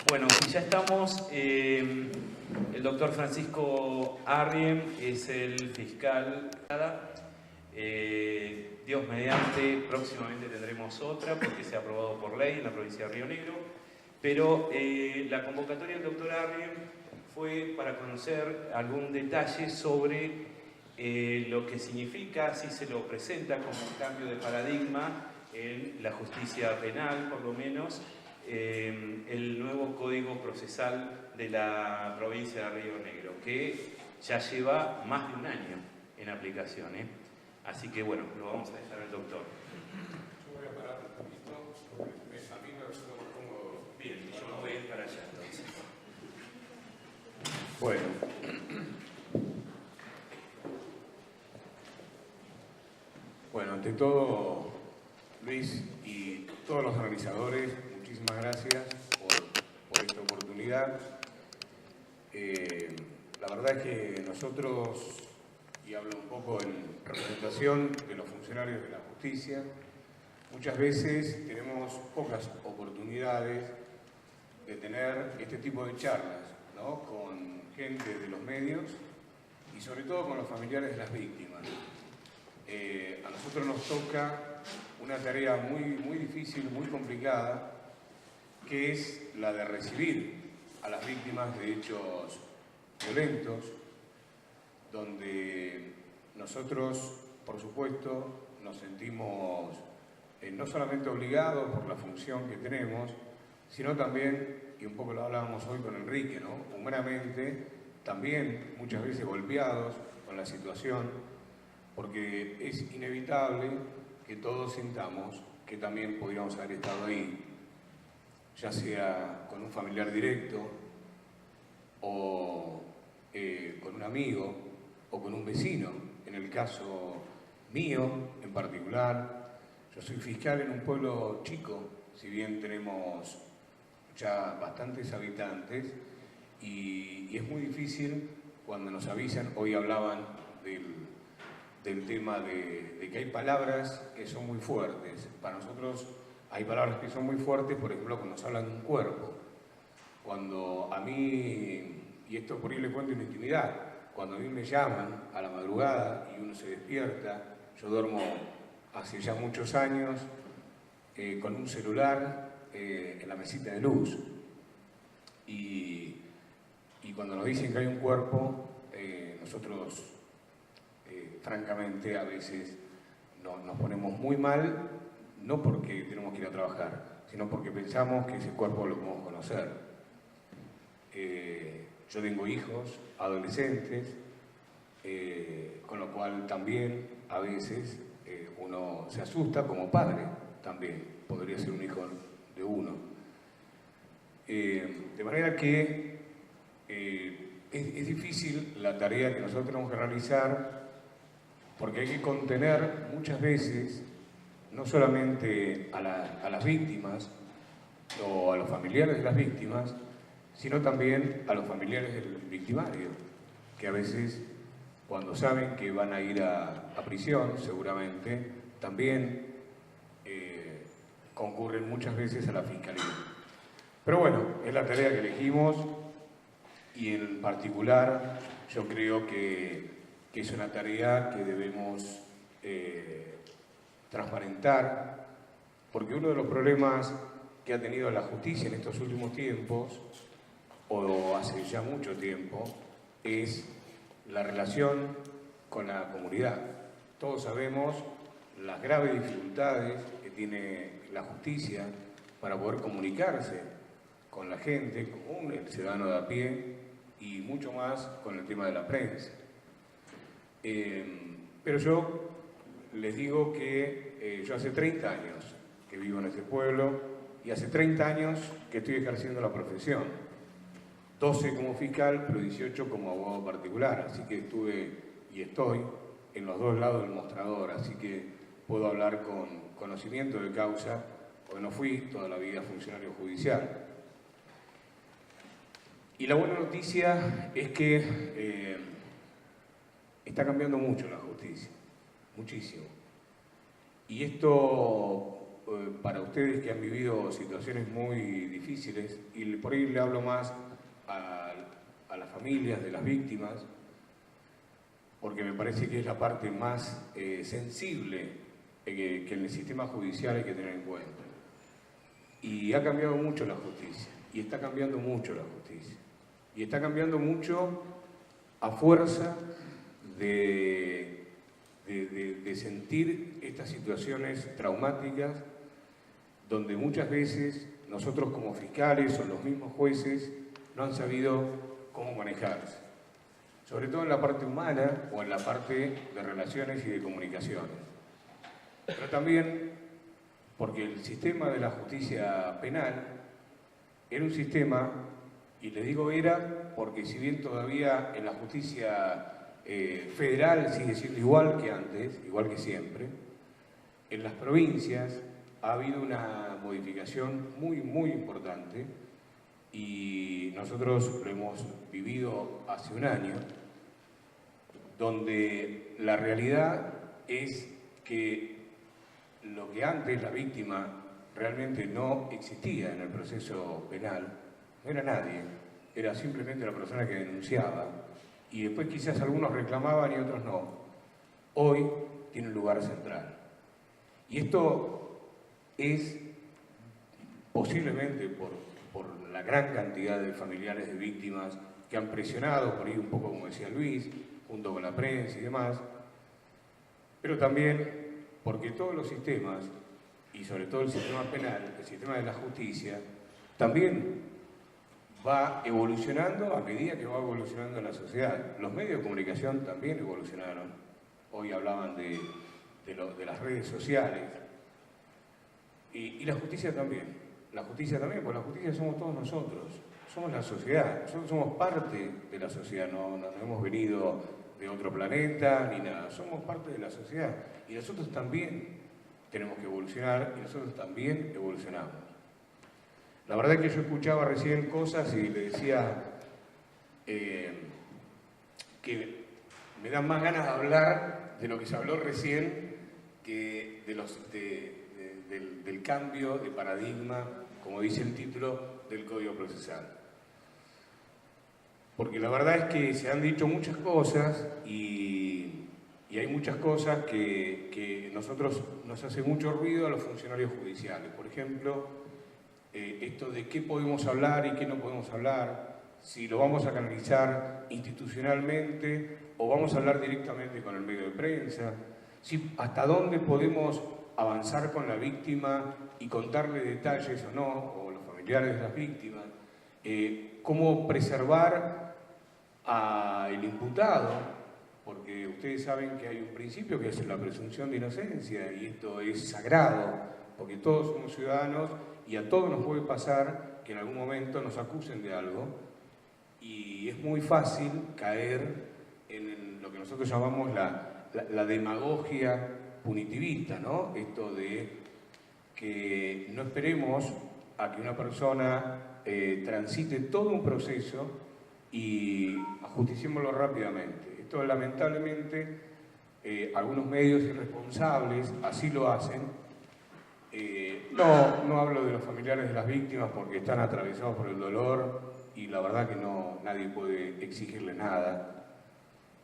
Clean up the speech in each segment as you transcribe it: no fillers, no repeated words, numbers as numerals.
Bueno, y ya estamos. El doctor Francisco Arriem es el fiscal. Dios mediante, próximamente tendremos otra porque se ha aprobado por ley en la provincia de Río Negro. Pero la convocatoria del doctor Arriem fue para conocer algún detalle sobre lo que significa, si se lo presenta como un cambio de paradigma en la justicia penal, por lo menos, el nuevo Código Procesal de la provincia de Río Negro, que ya lleva más de un año en aplicación. Así que bueno, lo vamos a dejar al doctor. Yo voy a parar un poquito, porque a mí me resulta más cómodo. Bien, yo me voy a ir para allá entonces. Bueno, ante todo, Luis y todos los organizadores, muchísimas gracias por esta oportunidad. La verdad es que nosotros, y hablo un poco en representación de los funcionarios de la justicia, muchas veces tenemos pocas oportunidades de tener este tipo de charlas, ¿no? Con gente de los medios y sobre todo con los familiares de las víctimas. A nosotros nos toca una tarea muy difícil, muy complicada, que es la de recibir a las víctimas de hechos violentos, donde nosotros, por supuesto, nos sentimos no solamente obligados por la función que tenemos, sino también, y un poco lo hablábamos hoy con Enrique, ¿no? Humanamente, también muchas veces golpeados con la situación, porque es inevitable que todos sintamos que también podríamos haber estado ahí, ya sea con un familiar directo, o con un amigo, o con un vecino. En el caso mío, en particular, yo soy fiscal en un pueblo chico, si bien tenemos ya bastantes habitantes, y es muy difícil cuando nos avisan. Hoy hablaban del tema de que hay palabras que son muy fuertes. Para nosotros hay palabras que son muy fuertes, por ejemplo, cuando nos hablan de un cuerpo. Cuando a mí, y esto por ahí le cuento en intimidad, cuando a mí me llaman a la madrugada y uno se despierta, yo duermo hace ya muchos años con un celular en la mesita de luz. Y cuando nos dicen que hay un cuerpo, nosotros francamente a veces nos ponemos muy mal, no porque tenemos que ir a trabajar, sino porque pensamos que ese cuerpo lo podemos conocer. Yo tengo hijos, adolescentes, con lo cual también a veces uno se asusta como padre, también podría ser un hijo de uno. De manera que es difícil la tarea que nosotros tenemos que realizar, porque hay que contener muchas veces no solamente a las víctimas o a los familiares de las víctimas, sino también a los familiares del victimario, que a veces, cuando saben que van a ir a prisión, seguramente, también concurren muchas veces a la fiscalía. Pero bueno, es la tarea que elegimos, y en particular yo creo que es una tarea que debemos transparentar, porque uno de los problemas que ha tenido la justicia en estos últimos tiempos, o hace ya mucho tiempo, es la relación con la comunidad. Todos sabemos las graves dificultades que tiene la justicia para poder comunicarse con la gente común, el ciudadano de a pie, y mucho más con el tema de la prensa. Pero yo les digo que yo hace 30 años que vivo en este pueblo, y hace 30 años que estoy ejerciendo la profesión. 12 como fiscal, pero 18 como abogado particular, así que estuve y estoy en los dos lados del mostrador, así que puedo hablar con conocimiento de causa, porque no fui toda la vida funcionario judicial. Y la buena noticia es que está cambiando mucho la justicia, muchísimo. Y esto para ustedes que han vivido situaciones muy difíciles, y por ahí le hablo más a las familias de las víctimas, porque me parece que es la parte más sensible que en el sistema judicial hay que tener en cuenta. Y ha cambiado mucho la justicia, y está cambiando mucho la justicia, y está cambiando mucho a fuerza de sentir estas situaciones traumáticas donde muchas veces nosotros como fiscales o los mismos jueces no han sabido cómo manejarse, sobre todo en la parte humana o en la parte de relaciones y de comunicaciones. Pero también porque el sistema de la justicia penal era un sistema, y les digo era porque si bien todavía en la justicia federal sigue siendo igual que antes, igual que siempre, en las provincias ha habido una modificación muy, muy importante, y nosotros lo hemos vivido hace un año, donde la realidad es que lo que antes la víctima realmente no existía en el proceso penal, no era nadie, era simplemente la persona que denunciaba, y después quizás algunos reclamaban y otros no. Hoy tiene un lugar central. Y esto es posiblemente por la gran cantidad de familiares de víctimas que han presionado, por ahí un poco como decía Luis, junto con la prensa y demás, pero también porque todos los sistemas, y sobre todo el sistema penal, el sistema de la justicia, también va evolucionando a medida que va evolucionando la sociedad. Los medios de comunicación también evolucionaron. Hoy hablaban de las redes sociales. Y la justicia también. La justicia también, porque la justicia somos todos nosotros. Somos la sociedad. Nosotros somos parte de la sociedad. No hemos venido de otro planeta ni nada. Somos parte de la sociedad. Y nosotros también tenemos que evolucionar, y nosotros también evolucionamos. La verdad que yo escuchaba recién cosas y le decía que me dan más ganas de hablar de lo que se habló recién que del cambio de paradigma, como dice el título, del Código Procesal. Porque la verdad es que se han dicho muchas cosas y hay muchas cosas que nosotros nos hace mucho ruido a los funcionarios judiciales. Por ejemplo, esto de qué podemos hablar y qué no podemos hablar, si lo vamos a canalizar institucionalmente o vamos a hablar directamente con el medio de prensa, hasta dónde podemos avanzar con la víctima y contarle detalles o no, o los familiares de las víctimas, cómo preservar al imputado, porque ustedes saben que hay un principio que es la presunción de inocencia, y esto es sagrado, porque todos somos ciudadanos y a todos nos puede pasar que en algún momento nos acusen de algo, y es muy fácil caer en lo que nosotros llamamos la demagogia punitivista, ¿no? Esto de que no esperemos a que una persona transite todo un proceso y ajusticiémoslo rápidamente. Esto lamentablemente algunos medios irresponsables así lo hacen. No hablo de los familiares de las víctimas porque están atravesados por el dolor y la verdad que nadie puede exigirle nada,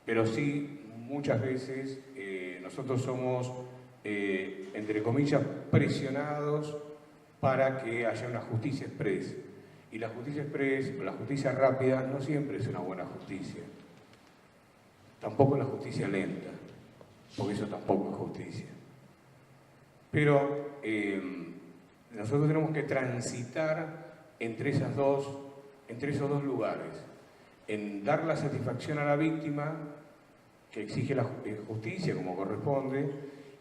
pero sí muchas veces nosotros somos, entre comillas, presionados para que haya una justicia express. Y la justicia express o la justicia rápida no siempre es una buena justicia. Tampoco la justicia lenta, porque eso tampoco es justicia. Pero nosotros tenemos que transitar entre esos dos lugares, en dar la satisfacción a la víctima que exige la justicia como corresponde,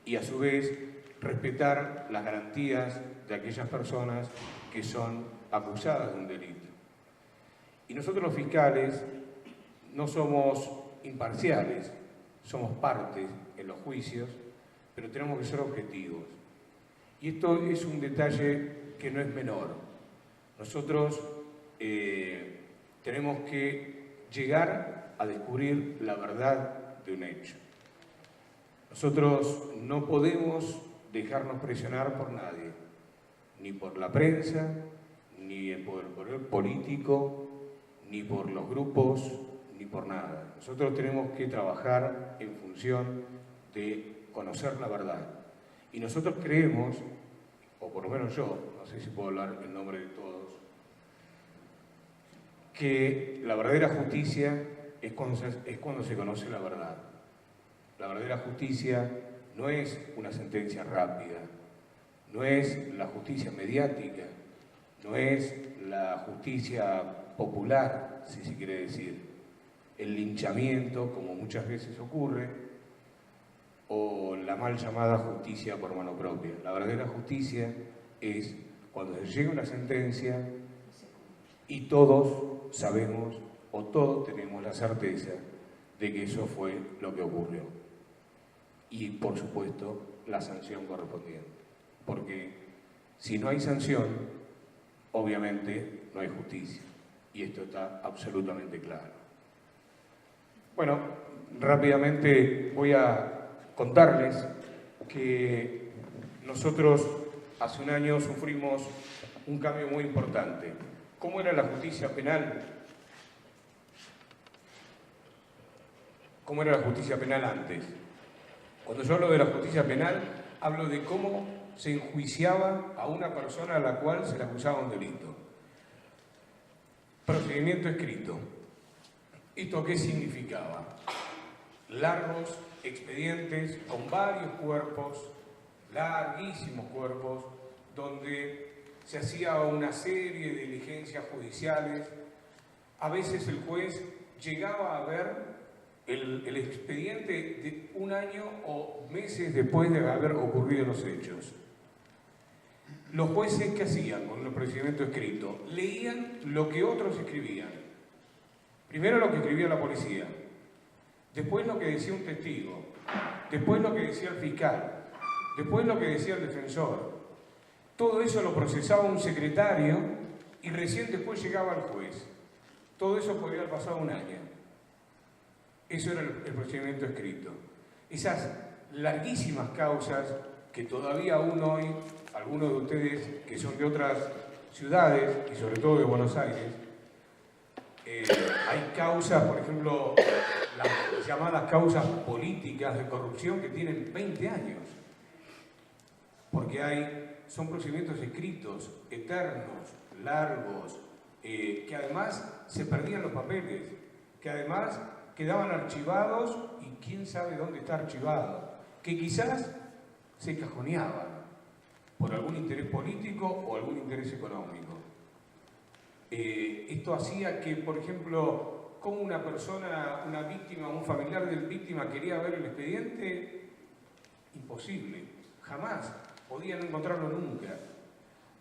y a su vez respetar las garantías de aquellas personas que son acusadas de un delito. Y nosotros los fiscales no somos imparciales, somos partes en los juicios, pero tenemos que ser objetivos. Y esto es un detalle que no es menor. Nosotros tenemos que llegar a descubrir la verdad de un hecho. Nosotros no podemos dejarnos presionar por nadie, ni por la prensa, ni por el poder político, ni por los grupos, ni por nada. Nosotros tenemos que trabajar en función de conocer la verdad. Y nosotros creemos, o por lo menos yo, no sé si puedo hablar en nombre de todos, que la verdadera justicia es cuando se conoce la verdad. La verdadera justicia no es una sentencia rápida, no es la justicia mediática, no es la justicia popular, si se quiere decir, el linchamiento, como muchas veces ocurre, o la mal llamada justicia por mano propia. La verdadera justicia es cuando se llega una sentencia y todos sabemos o todos tenemos la certeza de que eso fue lo que ocurrió. Y, por supuesto, la sanción correspondiente. Porque si no hay sanción, obviamente no hay justicia. Y esto está absolutamente claro. Bueno, rápidamente voy a contarles que nosotros hace un año sufrimos un cambio muy importante. ¿Cómo era la justicia penal? ¿Cómo era la justicia penal antes? Cuando yo hablo de la justicia penal, hablo de cómo se enjuiciaba a una persona a la cual se le acusaba un delito. Procedimiento escrito. ¿Esto qué significaba? Largos expedientes con varios cuerpos, larguísimos cuerpos, donde se hacía una serie de diligencias judiciales. A veces el juez llegaba a ver el expediente de un año o meses después de haber ocurrido los hechos. Los jueces, ¿qué hacían con el procedimiento escrito? Leían lo que otros escribían. Primero lo que escribía la policía, después lo que decía un testigo, después lo que decía el fiscal, después lo que decía el defensor. Todo eso lo procesaba un secretario y recién después llegaba al juez. Todo eso podría haber pasado un año. Eso era el procedimiento escrito. Esas larguísimas causas que todavía aún hoy, algunos de ustedes que son de otras ciudades y sobre todo de Buenos Aires, hay causas, por ejemplo, las llamadas causas políticas de corrupción que tienen 20 años. Porque son procedimientos escritos, eternos, largos, que además se perdían los papeles, que además quedaban archivados y quién sabe dónde está archivado, que quizás se cajoneaban por algún interés político o algún interés económico. Esto hacía que, por ejemplo, como una persona, una víctima, un familiar del víctima quería ver el expediente, imposible, jamás, podían no encontrarlo nunca.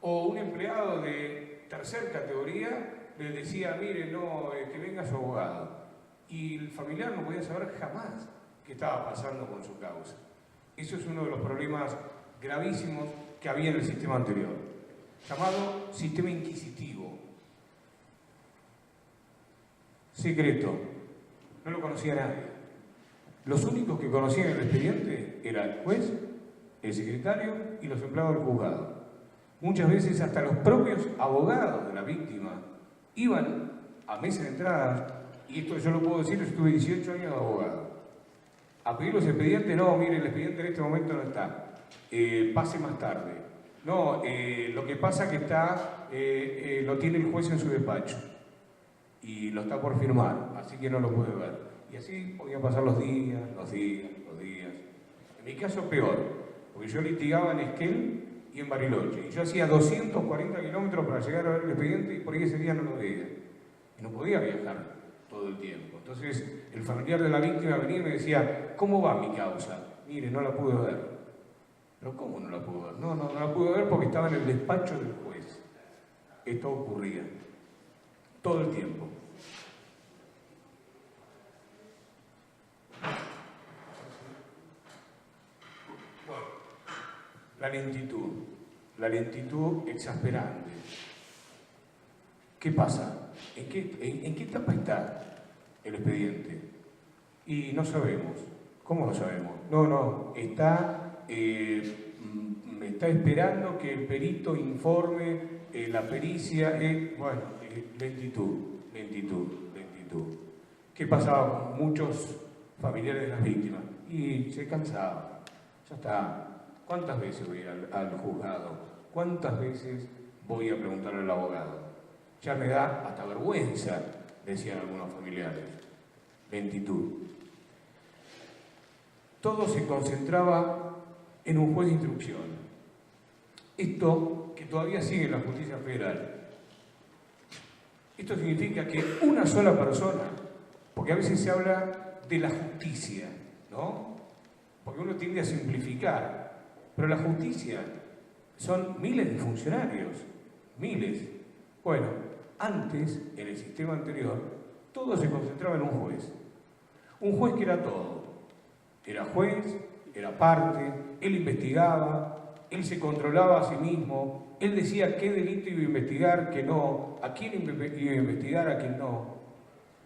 O un empleado de tercer categoría le decía, mire, no, que venga su abogado. Y el familiar no podía saber jamás qué estaba pasando con su causa. Eso es uno de los problemas gravísimos que había en el sistema anterior, llamado sistema inquisitivo. Secreto, no lo conocía nadie. Los únicos que conocían el expediente era el juez, el secretario y los empleados del juzgado. Muchas veces hasta los propios abogados de la víctima iban a mesa de entrada. Y esto yo lo puedo decir, yo estuve 18 años de abogado. A pedir los expedientes, no, mire, el expediente en este momento no está. Pase más tarde. No, lo que pasa es que está, lo tiene el juez en su despacho. Y lo está por firmar, así que no lo puede ver. Y así podían pasar los días. En mi caso peor, porque yo litigaba en Esquel y en Bariloche. Y yo hacía 240 kilómetros para llegar a ver el expediente y por ahí ese día no lo veía. Y no podía viajar todo el tiempo. Entonces, el familiar de la víctima venía y me decía, ¿cómo va mi causa? Mire, no la pude ver. ¿Pero cómo no la pude ver? No la pude ver porque estaba en el despacho del juez. Esto ocurría todo el tiempo. Bueno, la lentitud exasperante. ¿Qué pasa? ¿En qué etapa está el expediente? Y no sabemos. ¿Cómo no sabemos? No, está está esperando que el perito informe la pericia, lentitud. ¿Qué pasaba con muchos familiares de las víctimas? Y se cansaban, ya está. ¿Cuántas veces voy al juzgado? ¿Cuántas veces voy a preguntarle al abogado? Ya me da hasta vergüenza, decían algunos familiares. Lentitud. Todo se concentraba en un juez de instrucción. Esto que todavía sigue en la justicia federal. Esto significa que una sola persona, porque a veces se habla de la justicia, ¿no? Porque uno tiende a simplificar, pero la justicia son miles de funcionarios, miles. Bueno, antes, en el sistema anterior, todo se concentraba en un juez. Un juez que era todo. Era juez, era parte, él investigaba, él se controlaba a sí mismo, él decía qué delito iba a investigar, qué no, a quién iba a investigar, a quién no.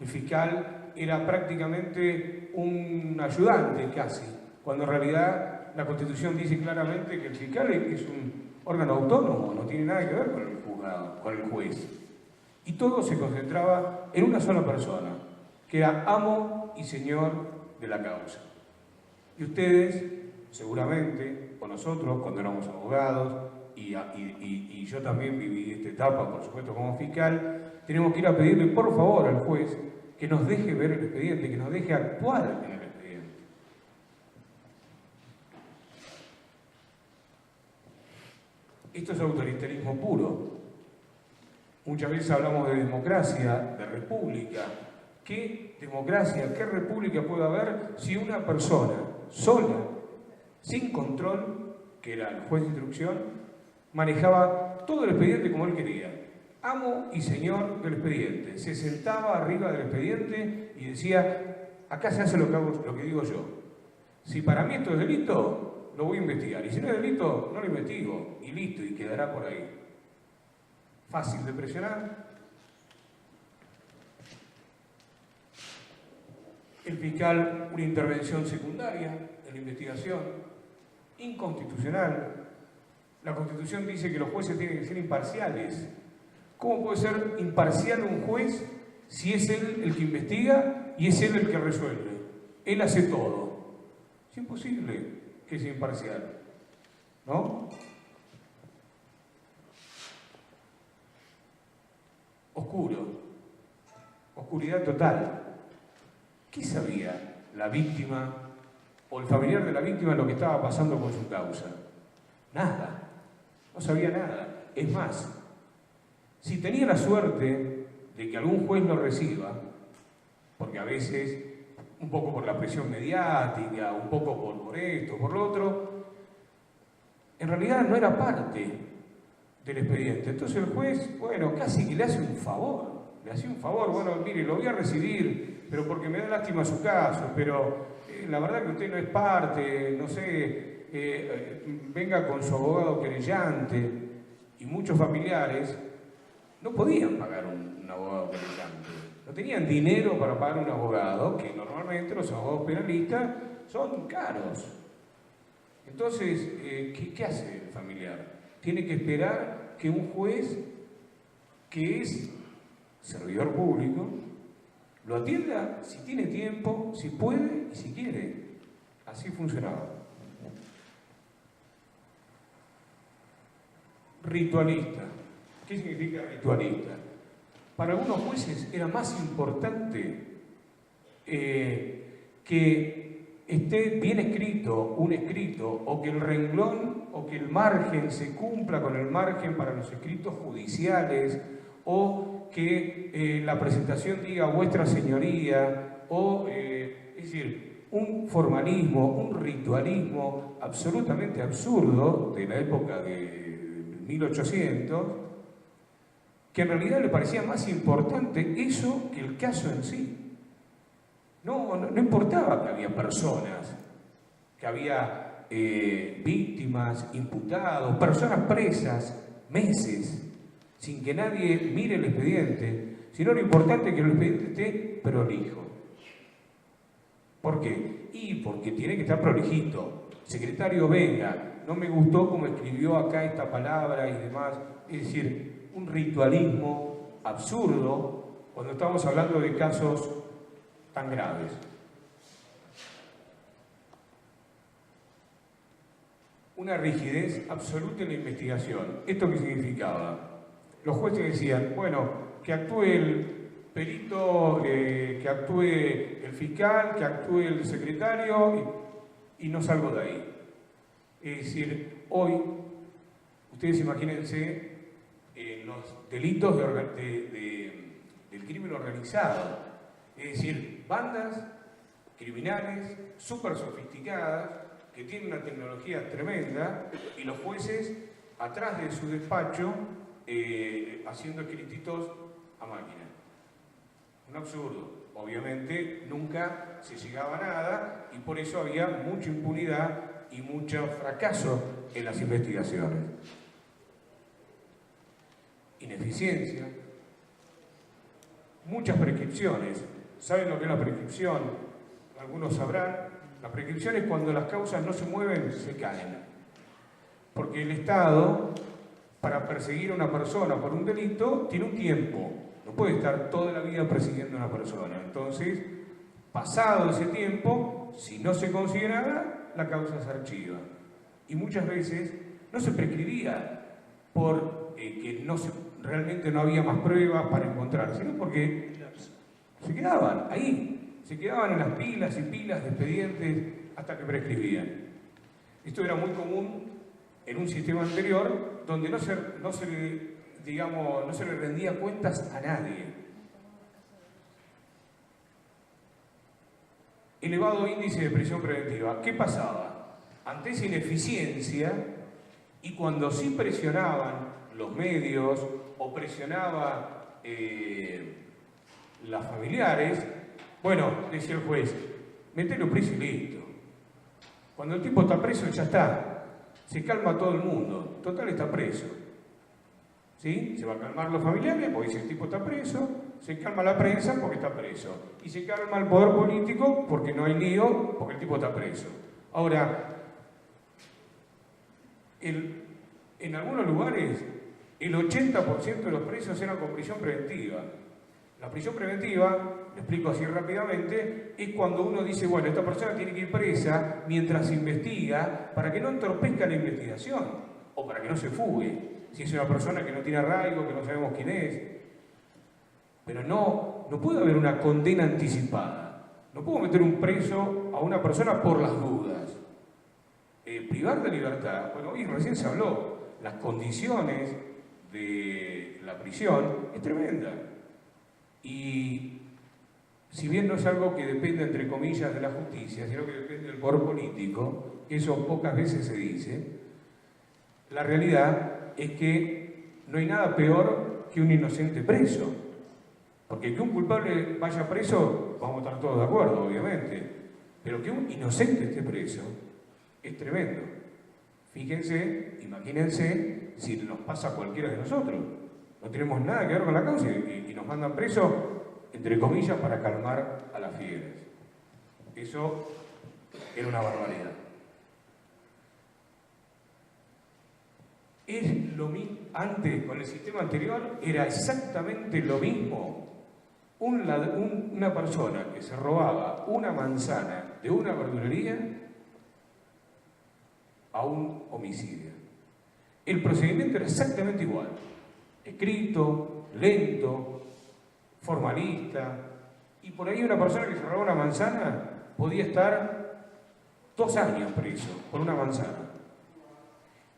El fiscal era prácticamente un ayudante casi, cuando en realidad la Constitución dice claramente que el fiscal es un órgano autónomo, no tiene nada que ver con el juzgado, con el juez. Y todo se concentraba en una sola persona, que era amo y señor de la causa. Y ustedes, seguramente, o nosotros, cuando éramos abogados, y yo también viví esta etapa, por supuesto, como fiscal, tenemos que ir a pedirle, por favor, al juez que nos deje ver el expediente, que nos deje actuar en el expediente. Esto es autoritarismo puro. Muchas veces hablamos de democracia, de república. ¿Qué democracia, qué república puede haber si una persona sola, sin control, que era el juez de instrucción, manejaba todo el expediente como él quería? Amo y señor del expediente. Se sentaba arriba del expediente y decía, acá se hace lo que digo yo. Si para mí esto es delito, lo voy a investigar. Y si no es delito, no lo investigo. Y listo, y quedará por ahí. Fácil de presionar. El fiscal, una intervención secundaria en la investigación, inconstitucional. La Constitución dice que los jueces tienen que ser imparciales. ¿Cómo puede ser imparcial un juez si es él el que investiga y es él el que resuelve? Él hace todo. Es imposible que sea imparcial, ¿no? Oscuro. Oscuridad total. ¿Qué sabía la víctima o el familiar de la víctima de lo que estaba pasando con su causa? Nada. No sabía nada. Es más, si tenía la suerte de que algún juez lo reciba, porque a veces, un poco por la presión mediática, un poco por esto, por lo otro, en realidad no era parte del expediente. Entonces el juez, bueno, casi que le hace un favor. Le hacía un favor, bueno, mire, lo voy a recibir, pero porque me da lástima su caso, pero la verdad que usted no es parte, no sé, venga con su abogado querellante. Y muchos familiares no podían pagar un abogado querellante, no tenían dinero para pagar un abogado, que normalmente los abogados penalistas son caros. Entonces, ¿qué hace el familiar? Tiene que esperar que un juez, que es servidor público, lo atienda si tiene tiempo, si puede y si quiere. Así funcionaba. Ritualista. ¿Qué significa ritualista? Para algunos jueces era más importante que esté bien escrito, un escrito, o que el renglón o que el margen se cumpla con el margen para los escritos judiciales, o que la presentación diga vuestra señoría, o es decir, un formalismo, un ritualismo absolutamente absurdo de la época de 1800, que en realidad le parecía más importante eso que el caso en sí. No importaba que había personas, que había víctimas, imputados, personas presas, meses, sin que nadie mire el expediente, sino lo importante es que el expediente esté prolijo. ¿Por qué? Y porque tiene que estar prolijito. Secretario, venga, no me gustó como escribió acá esta palabra y demás. Es decir, un ritualismo absurdo cuando estamos hablando de casos tan graves. Una rigidez absoluta en la investigación. ¿Esto qué significaba? Los jueces decían, bueno, que actúe el perito, que actúe el fiscal, que actúe el secretario y no salgo de ahí. Es decir, hoy, ustedes imagínense los delitos del crimen organizado. Es decir, bandas criminales súper sofisticadas que tienen una tecnología tremenda y los jueces atrás de su despacho haciendo escrititos a máquina. Un absurdo. Obviamente nunca se llegaba a nada y por eso había mucha impunidad y mucho fracaso en las investigaciones. Ineficiencia, muchas prescripciones. ¿Saben lo que es la prescripción? Algunos sabrán. La prescripción es cuando las causas no se mueven, se caen. Porque el Estado, para perseguir a una persona por un delito, tiene un tiempo. No puede estar toda la vida persiguiendo a una persona. Entonces, pasado ese tiempo, si no se consigue nada, la causa se archiva. Y muchas veces no se prescribía porque realmente no había más pruebas para encontrar, sino porque se quedaban ahí, se quedaban en las pilas y pilas de expedientes hasta que prescribían. Esto era muy común en un sistema anterior donde no se le rendía cuentas a nadie. Elevado índice de prisión preventiva. ¿Qué pasaba? Ante esa ineficiencia, y cuando sí presionaban los medios o presionaba las familiares, bueno, decía el juez, metelo preso y listo. Cuando el tipo está preso, ya está. Se calma todo el mundo. Total, está preso. ¿Sí? Se va a calmar los familiares porque si el tipo está preso, se calma la prensa porque está preso. Y se calma el poder político porque no hay lío, porque el tipo está preso. Ahora, en algunos lugares, el 80% de los presos eran con prisión preventiva. La prisión preventiva, lo explico así rápidamente, es cuando uno dice, bueno, esta persona tiene que ir presa mientras se investiga para que no entorpezca la investigación o para que no se fugue. Si es una persona que no tiene arraigo, que no sabemos quién es. Pero no puede haber una condena anticipada. No puedo meter un preso a una persona por las dudas. Privar de libertad, bueno, hoy recién se habló, las condiciones de la prisión es tremenda. Y si bien no es algo que depende, entre comillas, de la justicia, sino que depende del poder político, eso pocas veces se dice, la realidad es que no hay nada peor que un inocente preso. Porque que un culpable vaya preso, vamos a estar todos de acuerdo, obviamente, pero que un inocente esté preso es tremendo. Fíjense, imagínense si nos pasa a cualquiera de nosotros. No tenemos nada que ver con la causa y nos mandan presos, entre comillas, para calmar a las fiebres. Eso era una barbaridad. Es lo mismo, antes, con el sistema anterior, era exactamente lo mismo. Una persona que se robaba una manzana de una verdulería a un homicidio. El procedimiento era exactamente igual. Escrito, lento, formalista. Y por ahí una persona que se robaba una manzana podía estar 2 años preso por una manzana.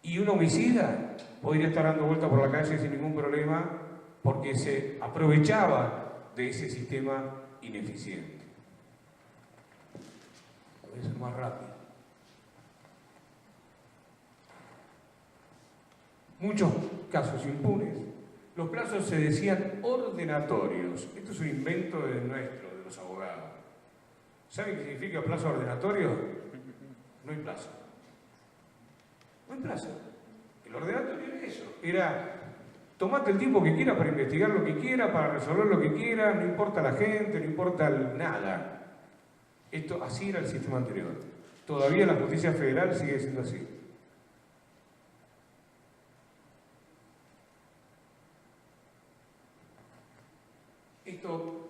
Y un homicida podría estar dando vueltas por la calle sin ningún problema porque se aprovechaba de ese sistema ineficiente. Voy a ser más rápido. Muchos casos impunes. Los plazos se decían ordenatorios. Esto es un invento de los abogados. ¿Saben qué significa plazo ordenatorio? No hay plazo. No hay plazo. El ordenatorio era eso. Era, tomate el tiempo que quiera para investigar lo que quiera, para resolver lo que quiera, no importa la gente, no importa nada. Esto, así era el sistema anterior. Todavía la justicia federal sigue siendo así.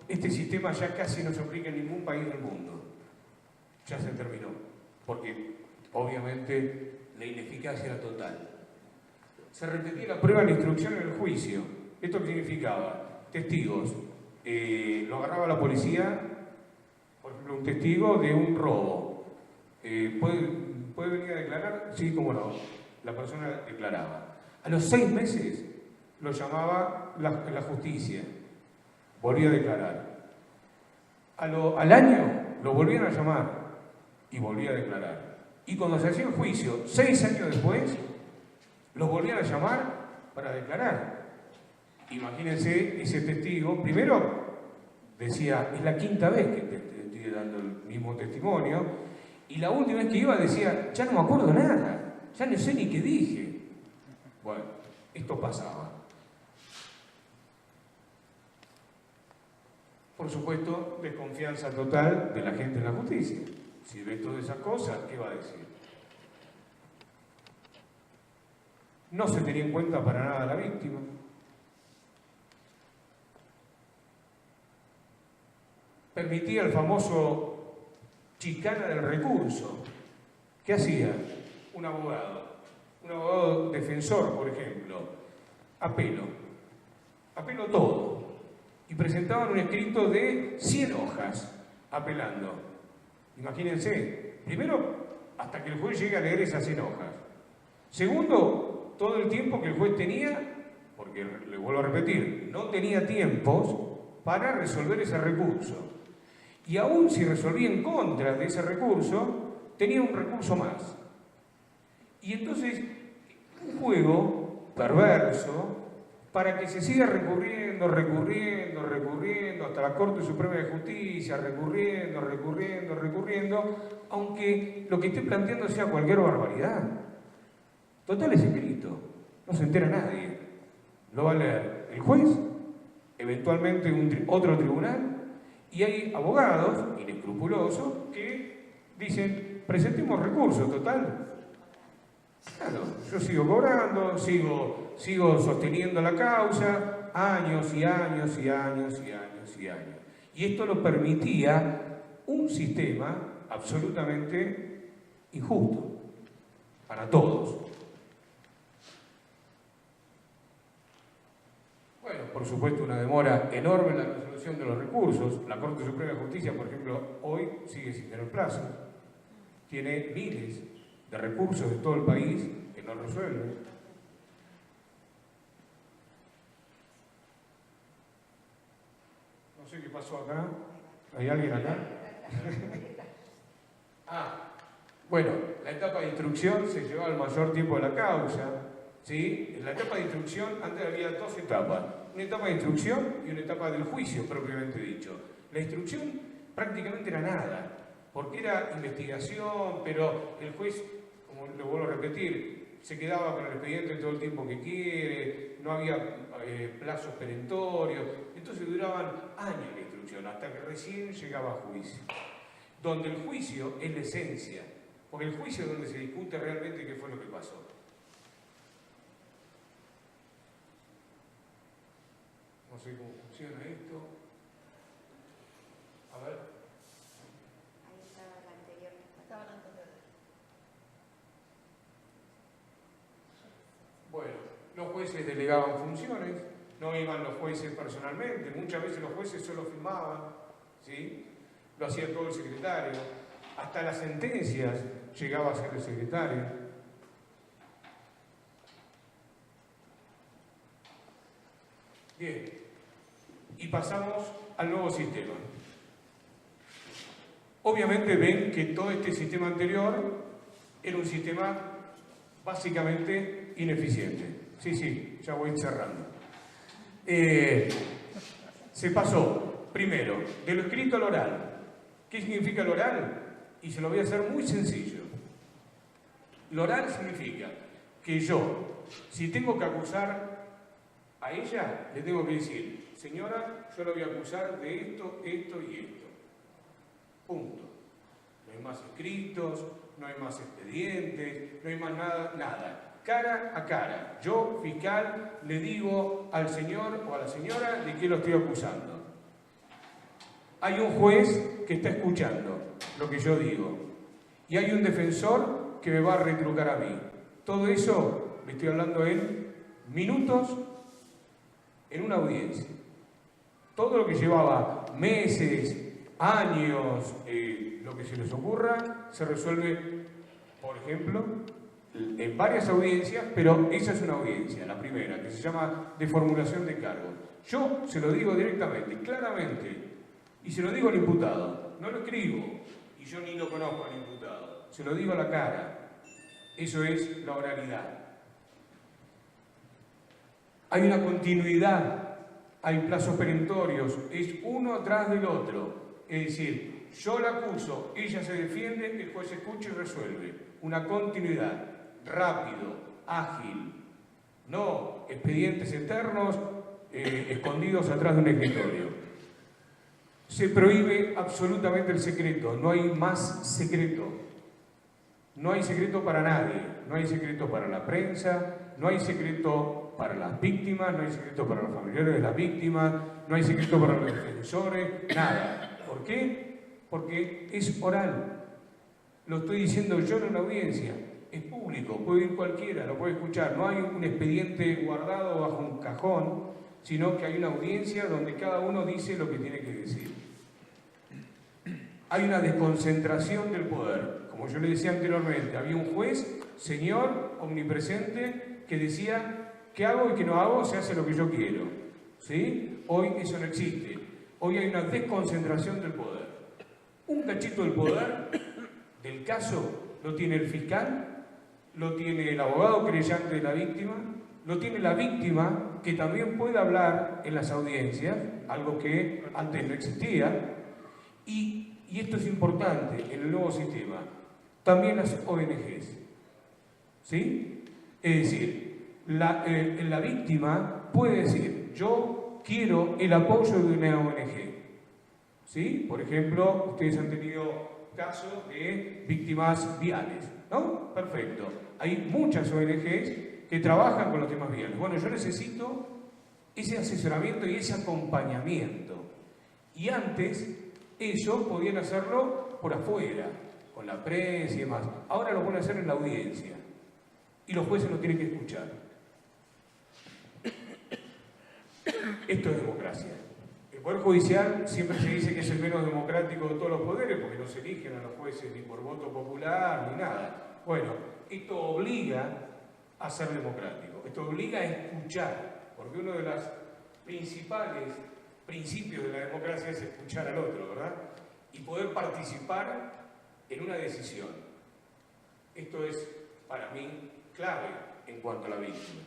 este sistema ya casi no se aplica en ningún país del mundo. Ya se terminó. Porque, obviamente, la ineficacia era total. Se repetía la prueba de la instrucción en el juicio. ¿Esto qué significaba? Testigos. Lo agarraba la policía, por ejemplo, un testigo de un robo. ¿Puede venir a declarar? Sí, cómo no. La persona declaraba. A los 6 meses lo llamaba la justicia. Volvía a declarar. Al año lo volvían a llamar y volvía a declarar. Y cuando se hacía el juicio, 6 años después, los volvían a llamar para declarar. Imagínense ese testigo, primero decía, es la 5ª vez que te estoy dando el mismo testimonio, y la última vez que iba decía, ya no me acuerdo nada, ya no sé ni qué dije. Bueno, esto pasaba. Por supuesto, desconfianza total de la gente en la justicia. Si ve todas esas cosas, ¿qué va a decir? No se tenía en cuenta para nada la víctima. Permitía el famoso chicana del recurso. ¿Qué hacía? Un abogado defensor, por ejemplo, apelo todo. Y presentaban un escrito de 100 hojas apelando. Imagínense, primero, hasta que el juez llegue a leer esas 100 hojas. Segundo, todo el tiempo que el juez tenía, porque le vuelvo a repetir, no tenía tiempos para resolver ese recurso. Y aún si resolvía en contra de ese recurso, tenía un recurso más. Y entonces, un juego perverso para que se siga recurriendo hasta la Corte Suprema de Justicia, recurriendo, aunque lo que esté planteando sea cualquier barbaridad. Total es escrito, no se entera nadie. Lo va a leer el juez, eventualmente otro tribunal, y hay abogados inescrupulosos que dicen, presentemos recursos, total. Claro, yo sigo cobrando, sigo sosteniendo la causa, años y años. Y esto lo permitía un sistema absolutamente injusto para todos. Bueno, por supuesto, una demora enorme en la resolución de los recursos. La Corte Suprema de Justicia, por ejemplo, hoy sigue sin tener plazo. Tiene miles de recursos de todo el país que no resuelven. No sé qué pasó acá. ¿Hay alguien acá? Bueno, la etapa de instrucción se llevaba el mayor tiempo de la causa. ¿Sí? En la etapa de instrucción, antes había 2 etapas. Una etapa de instrucción y una etapa del juicio, propiamente dicho. La instrucción prácticamente era nada, porque era investigación, pero el juez, como lo vuelvo a repetir, se quedaba con el expediente todo el tiempo que quiere, no había plazos perentorios, entonces duraban años la instrucción, hasta que recién llegaba a juicio. Donde el juicio es la esencia, porque el juicio es donde se discute realmente qué fue lo que pasó. No sé cómo funciona esto. A ver. Ahí estaba la anterior. Estaba la anterior. Bueno, los jueces delegaban funciones, no iban los jueces personalmente, muchas veces los jueces solo firmaban, ¿sí? Lo hacía todo el secretario, hasta las sentencias llegaba a ser el secretario. Bien, y pasamos al nuevo sistema. Obviamente ven que todo este sistema anterior era un sistema básicamente ineficiente. Sí, ya voy cerrando. Se pasó, primero, de lo escrito al oral. ¿Qué significa el oral? Y se lo voy a hacer muy sencillo. Lo oral significa que yo, si tengo que acusar a ella, le tengo que decir, señora, yo la voy a acusar de esto y esto. Punto. No hay más escritos, no hay más expedientes, no hay más nada. Cara a cara. Yo, fiscal, le digo al señor o a la señora de qué lo estoy acusando. Hay un juez que está escuchando lo que yo digo y hay un defensor que me va a retrucar a mí. Todo eso le estoy hablando en minutos en una audiencia. Todo lo que llevaba meses, años, lo que se les ocurra, se resuelve, por ejemplo, en varias audiencias, pero esa es una audiencia, la primera, que se llama de formulación de cargos. Yo se lo digo directamente, claramente, y se lo digo al imputado, no lo escribo, y yo ni lo conozco al imputado, se lo digo a la cara. Eso es la oralidad. Hay una continuidad, hay plazos perentorios, es uno atrás del otro. Es decir, yo la acuso, ella se defiende, el juez escucha y resuelve. Una continuidad, rápido, ágil, no expedientes eternos escondidos atrás de un escritorio. Se prohíbe absolutamente el secreto, no hay más secreto. No hay secreto para nadie, no hay secreto para la prensa, no hay secreto para las víctimas, no hay secreto para los familiares de las víctimas, no hay secreto para los defensores, nada. ¿Por qué? Porque es oral. Lo estoy diciendo yo en una audiencia, es público, puede ir cualquiera, lo puede escuchar. No hay un expediente guardado bajo un cajón, sino que hay una audiencia donde cada uno dice lo que tiene que decir. Hay una desconcentración del poder. Como yo le decía anteriormente, había un juez, señor, omnipresente, que decía qué hago y qué no hago, se hace lo que yo quiero. ¿Sí? Hoy eso no existe. Hoy hay una desconcentración del poder. Un cachito del poder, del caso, lo tiene el fiscal, lo tiene el abogado querellante de la víctima, lo tiene la víctima, que también puede hablar en las audiencias, algo que antes no existía, y esto es importante en el nuevo sistema, también las ONGs. ¿Sí? Es decir, la víctima puede decir, yo quiero el apoyo de una ONG. ¿Sí? Por ejemplo, ustedes han tenido casos de víctimas viales, ¿no? Perfecto. Hay muchas ONGs que trabajan con los temas viales. Bueno, yo necesito ese asesoramiento y ese acompañamiento. Y antes, eso podían hacerlo por afuera, con la prensa y demás. Ahora lo pueden hacer en la audiencia. Y los jueces lo tienen que escuchar. Esto es democracia. El Poder Judicial siempre se dice que es el menos democrático de todos los poderes, porque no se eligen a los jueces ni por voto popular ni nada. Bueno, esto obliga a ser democrático. Esto obliga a escuchar, porque uno de los principales principios de la democracia es escuchar al otro, ¿verdad? Y poder participar en una decisión. Esto es, para mí, clave en cuanto a la víctima.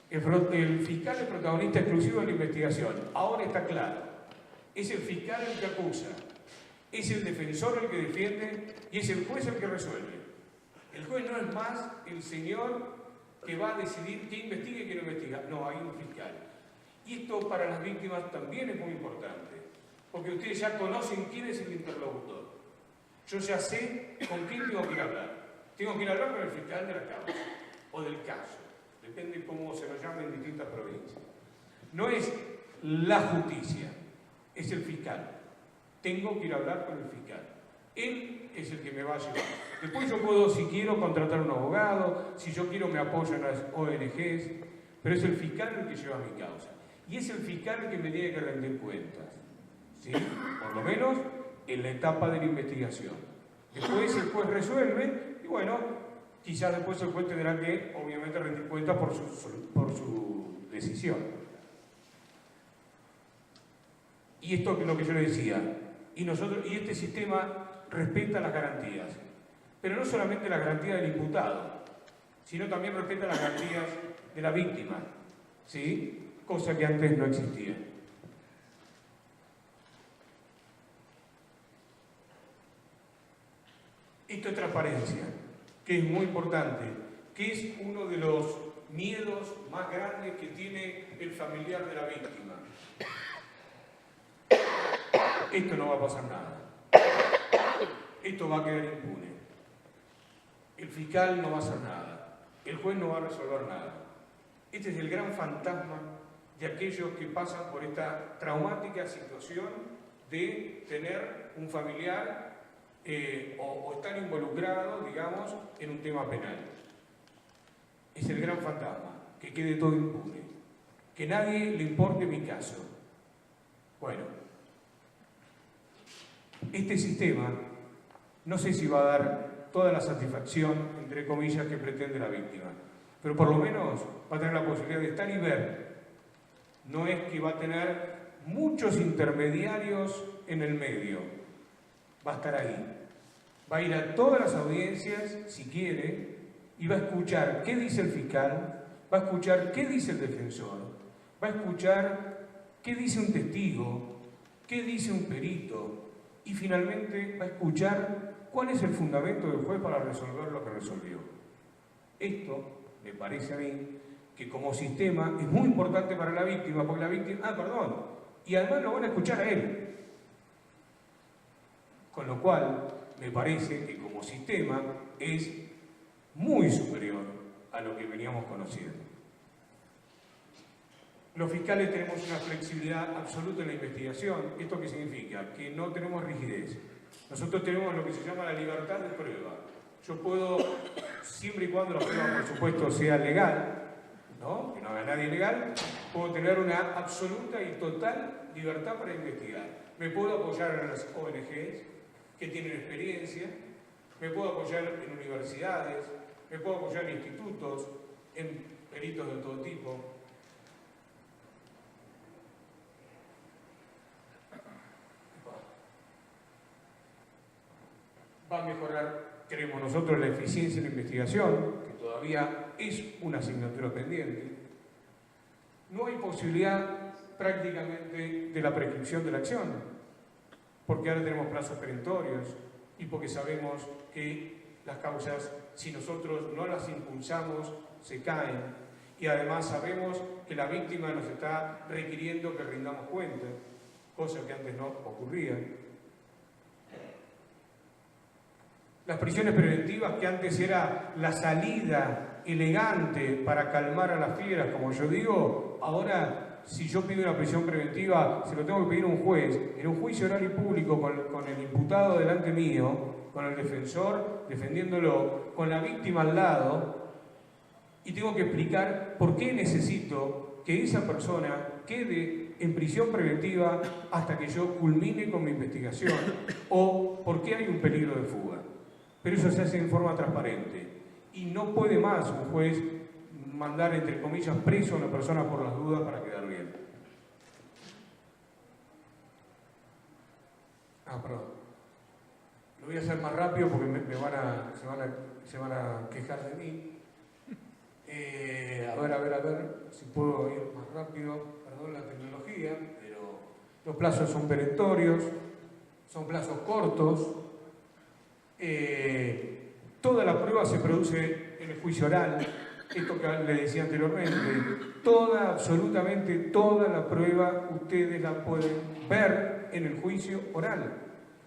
El fiscal es protagonista exclusivo de la investigación. Ahora está claro. Es el fiscal el que acusa, es el defensor el que defiende y es el juez el que resuelve. El juez no es más el señor que va a decidir qué investiga y qué no investiga. No, hay un fiscal. Y esto para las víctimas también es muy importante, porque ustedes ya conocen quién es el interlocutor. Yo ya sé con quién tengo que ir a hablar. Tengo que ir a hablar con el fiscal de la causa o del caso. Depende cómo se lo llame en distintas provincias. No es la justicia, es el fiscal. Tengo que ir a hablar con el fiscal. Él es el que me va a llevar. Después yo puedo, si quiero, contratar un abogado, si yo quiero me apoyo en las ONGs, pero es el fiscal el que lleva mi causa. Y es el fiscal el que me tiene que rendir cuentas. ¿Sí? Por lo menos en la etapa de la investigación. Después el juez resuelve y bueno, quizás después el juez tendrá que, obviamente, rendir cuentas por su decisión. Y esto es lo que yo le decía. Y este sistema respeta las garantías. Pero no solamente las garantías del imputado, sino también respeta las garantías de la víctima. ¿Sí? Cosa que antes no existía. Esto es transparencia, que es muy importante, que es uno de los miedos más grandes que tiene el familiar de la víctima. Esto no va a pasar nada. Esto va a quedar impune. El fiscal no va a hacer nada. El juez no va a resolver nada. Este es el gran fantasma de aquellos que pasan por esta traumática situación de tener un familiar o estar involucrado, digamos, en un tema penal. Es el gran fantasma, que quede todo impune, que nadie le importe mi caso. Bueno, este sistema no sé si va a dar toda la satisfacción, entre comillas, que pretende la víctima, pero por lo menos va a tener la posibilidad de estar y ver. No es que va a tener muchos intermediarios en el medio, va a estar ahí. Va a ir a todas las audiencias, si quiere, y va a escuchar qué dice el fiscal, va a escuchar qué dice el defensor, va a escuchar qué dice un testigo, qué dice un perito, y finalmente va a escuchar cuál es el fundamento del juez para resolver lo que resolvió. Esto me parece a mí que como sistema es muy importante para la víctima, porque la víctima, y además lo van a escuchar a él. Con lo cual, me parece que como sistema es muy superior a lo que veníamos conociendo. Los fiscales tenemos una flexibilidad absoluta en la investigación. ¿Esto qué significa? Que no tenemos rigidez. Nosotros tenemos lo que se llama la libertad de prueba. Yo puedo, siempre y cuando la prueba, por supuesto, sea legal, ¿no? Que no haga nadie ilegal, puedo tener una absoluta y total libertad para investigar. Me puedo apoyar en las ONGs que tienen experiencia, me puedo apoyar en universidades, me puedo apoyar en institutos, en peritos de todo tipo. Va a mejorar, creemos nosotros, la eficiencia en la investigación, que todavía es una asignatura pendiente. No hay posibilidad prácticamente de la prescripción de la acción, porque ahora tenemos plazos perentorios y porque sabemos que las causas, si nosotros no las impulsamos, se caen. Y además sabemos que la víctima nos está requiriendo que rindamos cuenta, cosa que antes no ocurría. Las prisiones preventivas, que antes era la salida elegante para calmar a las fieras, como yo digo, ahora si yo pido una prisión preventiva se lo tengo que pedir a un juez, en un juicio oral y público con el imputado delante mío, con el defensor defendiéndolo, con la víctima al lado, y tengo que explicar por qué necesito que esa persona quede en prisión preventiva hasta que yo culmine con mi investigación, o por qué hay un peligro de fuga. Pero eso se hace en forma transparente. Y no puede más un juez mandar, entre comillas, preso a una persona por las dudas para quedar bien. Perdón. Lo voy a hacer más rápido porque se van a quejar de mí. A ver si puedo ir más rápido. Perdón la tecnología, pero los plazos son perentorios, son plazos cortos. Toda la prueba se produce en el juicio oral, esto que le decía anteriormente, absolutamente toda la prueba ustedes la pueden ver en el juicio oral.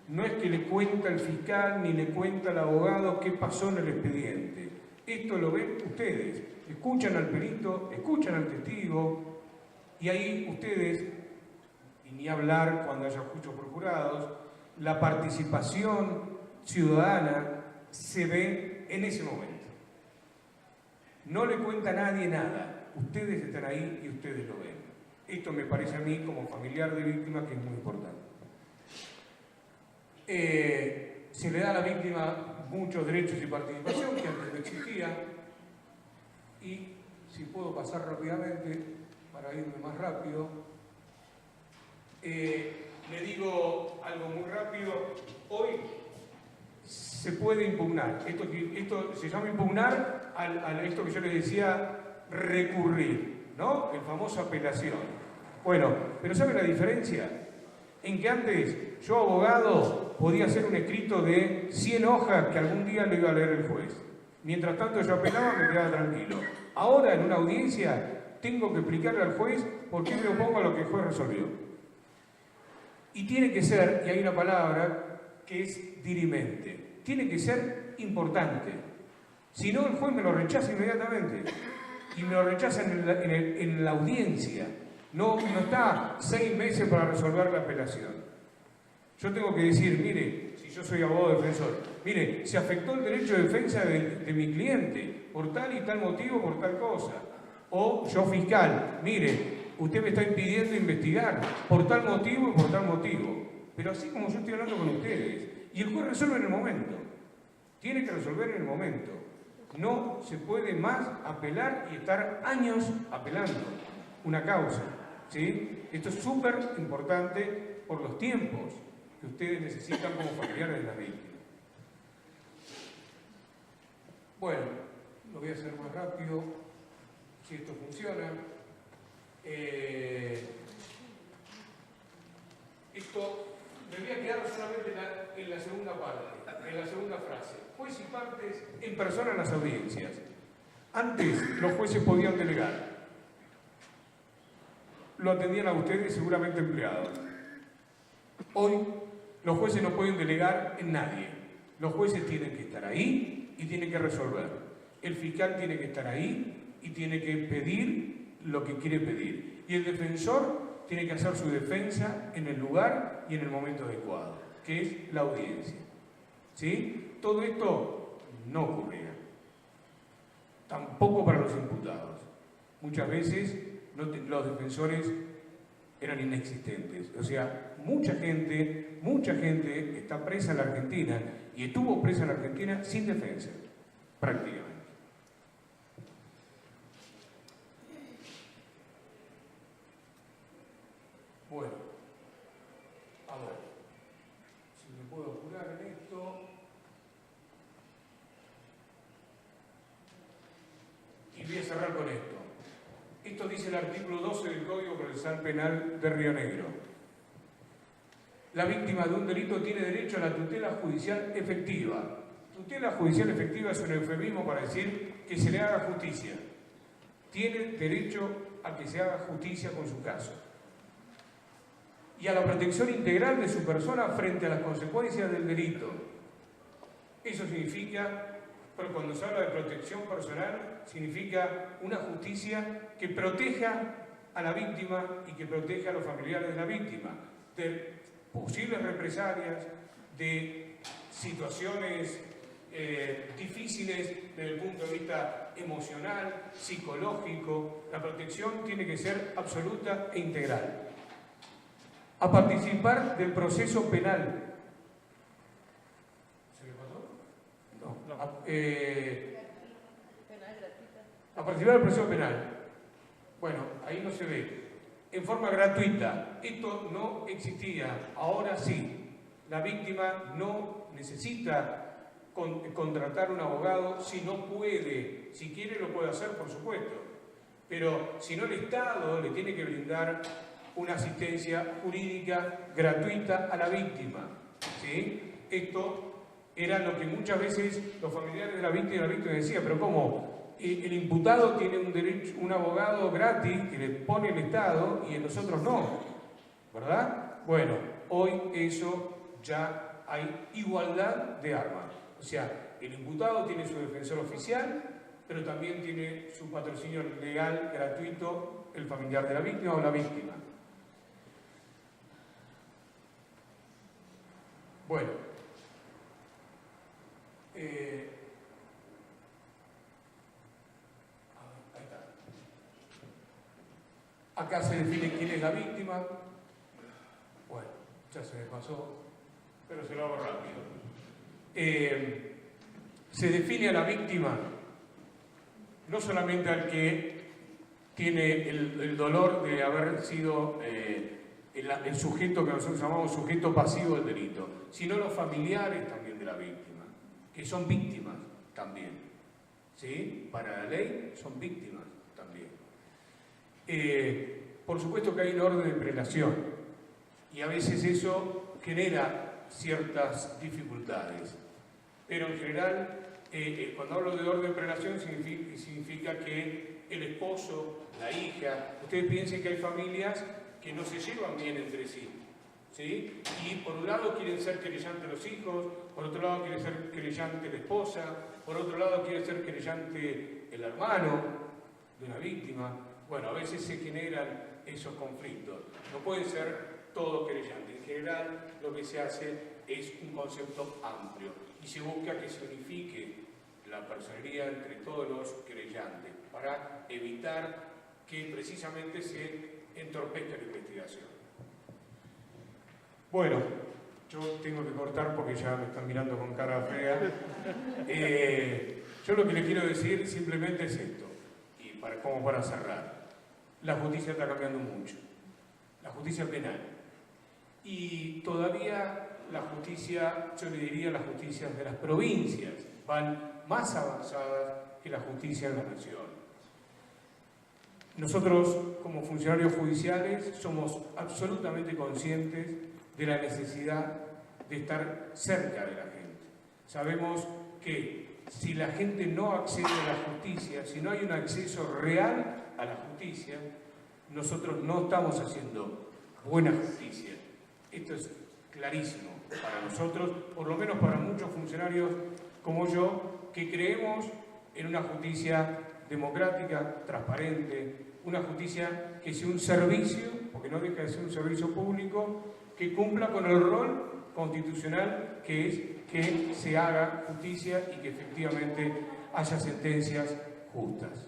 No es que le cuenta el fiscal ni le cuenta el abogado qué pasó en el expediente. Esto lo ven ustedes, escuchan al perito, escuchan al testigo, y ahí ustedes, y ni hablar cuando haya juicios por jurados, la participación ciudadana se ve en ese momento. No le cuenta a nadie nada, ustedes están ahí y ustedes lo ven. Esto me parece a mí, como familiar de víctima, que es muy importante. Se le da a la víctima muchos derechos y participación que antes no existía. Y si puedo pasar rápidamente para irme más rápido, le digo algo muy rápido. Hoy se puede impugnar. Esto se llama impugnar a esto que yo les decía, recurrir, ¿no? El famoso apelación. Bueno, pero ¿saben la diferencia? En que antes yo, abogado, podía hacer un escrito de 100 hojas que algún día lo iba a leer el juez. Mientras tanto yo apelaba, me quedaba tranquilo. Ahora, en una audiencia, tengo que explicarle al juez por qué me opongo a lo que el juez resolvió. Y tiene que ser, y hay una palabra que es dirimente, tiene que ser importante. Si no, el juez me lo rechaza inmediatamente. Y me lo rechaza en la audiencia. No está 6 meses para resolver la apelación. Yo tengo que decir, mire, si yo soy abogado defensor, mire, se afectó el derecho de defensa de mi cliente por tal y tal motivo, por tal cosa. O yo fiscal, mire, usted me está impidiendo investigar por tal motivo y por tal motivo. Pero así como yo estoy hablando con ustedes, y el juez resuelve en el momento. Tiene que resolver en el momento. No se puede más apelar y estar años apelando una causa, ¿sí? Esto es súper importante por los tiempos que ustedes necesitan como familiares de las víctimas. Bueno, lo voy a hacer más rápido, si esto funciona. Esto me voy a quedar solamente en la segunda parte, en la segunda frase. Juez y partes en persona en las audiencias. Antes los jueces podían delegar. Lo atendían a ustedes seguramente empleados. Hoy los jueces no pueden delegar en nadie. Los jueces tienen que estar ahí y tienen que resolver. El fiscal tiene que estar ahí y tiene que pedir lo que quiere pedir. Y el defensor tiene que hacer su defensa en el lugar y en el momento adecuado, que es la audiencia. ¿Sí? Todo esto no ocurría. Tampoco para los imputados. Muchas veces los defensores eran inexistentes. O sea, mucha gente está presa en la Argentina y estuvo presa en la Argentina sin defensa, prácticamente. Bueno, a ver, si me puedo apurar en esto. Y voy a cerrar con esto. Esto dice el artículo 12 del Código Procesal Penal de Río Negro. La víctima de un delito tiene derecho a la tutela judicial efectiva. Tutela judicial efectiva es un eufemismo para decir que se le haga justicia. Tiene derecho a que se haga justicia con su caso. Y a la protección integral de su persona frente a las consecuencias del delito. Eso significa, pero cuando se habla de protección personal, significa una justicia que proteja a la víctima y que proteja a los familiares de la víctima de posibles represalias, de situaciones difíciles desde el punto de vista emocional, psicológico. La protección tiene que ser absoluta e integral. A participar del proceso penal. ¿Se le pasó? No. A participar del proceso penal. Bueno, ahí no se ve. En forma gratuita. Esto no existía. Ahora sí. La víctima no necesita contratar un abogado si no puede. Si quiere lo puede hacer, por supuesto. Pero si no, el Estado le tiene que brindar una asistencia jurídica gratuita a la víctima. ¿Sí? Esto era lo que muchas veces los familiares de la víctima decían, pero ¿cómo? El imputado tiene un derecho, un abogado gratis que le pone el Estado y en nosotros no, ¿verdad? Bueno, hoy eso ya hay igualdad de armas. O sea, el imputado tiene su defensor oficial, pero también tiene su patrocinio legal gratuito el familiar de la víctima o la víctima. Bueno, ahí está. Acá se define quién es la víctima. Bueno, ya se me pasó, pero se lo hago rápido. Se define a la víctima no solamente al que tiene el dolor de haber sido el sujeto que nosotros llamamos sujeto pasivo del delito, sino los familiares también de la víctima, que son víctimas también. ¿Sí? Para la ley son víctimas también. Por supuesto que hay un orden de prelación y a veces eso genera ciertas dificultades, pero en general cuando hablo de orden de prelación significa que el esposo, la hija, ustedes piensen que hay familias que no se llevan bien entre sí, ¿sí? Y por un lado quieren ser querellantes los hijos, por otro lado quiere ser querellante la esposa, por otro lado quiere ser querellante el hermano de una víctima. Bueno, a veces se generan esos conflictos. No puede ser todo querellante. En general, lo que se hace es un concepto amplio y se busca que se unifique la personería entre todos los querellantes para evitar que precisamente se entorpezca la investigación. Bueno, yo tengo que cortar porque ya me están mirando con cara fea. Yo lo que le quiero decir simplemente es esto, y como para cerrar. La justicia está cambiando mucho, la justicia penal. Y todavía la justicia, yo le diría las justicias de las provincias, van más avanzadas que la justicia de la nación. Nosotros, como funcionarios judiciales, somos absolutamente conscientes de la necesidad de estar cerca de la gente. Sabemos que si la gente no accede a la justicia, si no hay un acceso real a la justicia, nosotros no estamos haciendo buena justicia. Esto es clarísimo para nosotros, por lo menos para muchos funcionarios como yo, que creemos en una justicia democrática, transparente, una justicia que sea un servicio, porque no deja de ser un servicio público, que cumpla con el rol constitucional que es que se haga justicia y que efectivamente haya sentencias justas.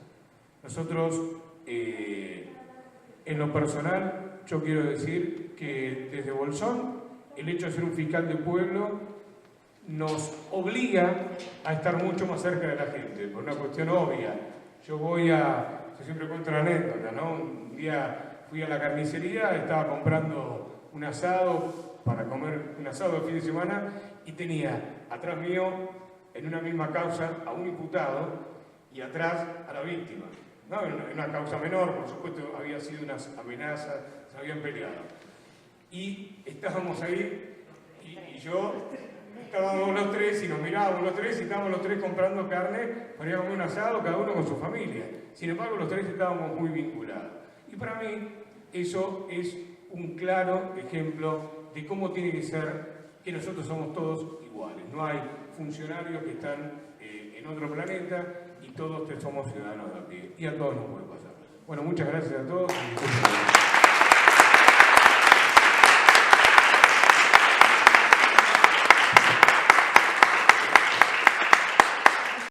Nosotros, en lo personal, yo quiero decir que desde Bolsón, el hecho de ser un fiscal de pueblo nos obliga a estar mucho más cerca de la gente, por una cuestión obvia. Yo siempre cuento la anécdota, ¿no? Un día fui a la carnicería, estaba comprando un asado para comer un asado de fin de semana y tenía atrás mío, en una misma causa, a un imputado y atrás a la víctima. No, en una causa menor, por supuesto, había sido unas amenazas, se habían peleado. Y estábamos ahí y estábamos los tres y nos mirábamos los tres y estábamos los tres comprando carne para ir a comer un asado, cada uno con su familia. Sin embargo, los tres estábamos muy vinculados. Y para mí eso es un claro ejemplo de cómo tiene que ser que nosotros somos todos iguales. No hay funcionarios que están en otro planeta y todos somos ciudadanos de a pie. Y a todos nos puede pasar. Bueno, muchas gracias a todos.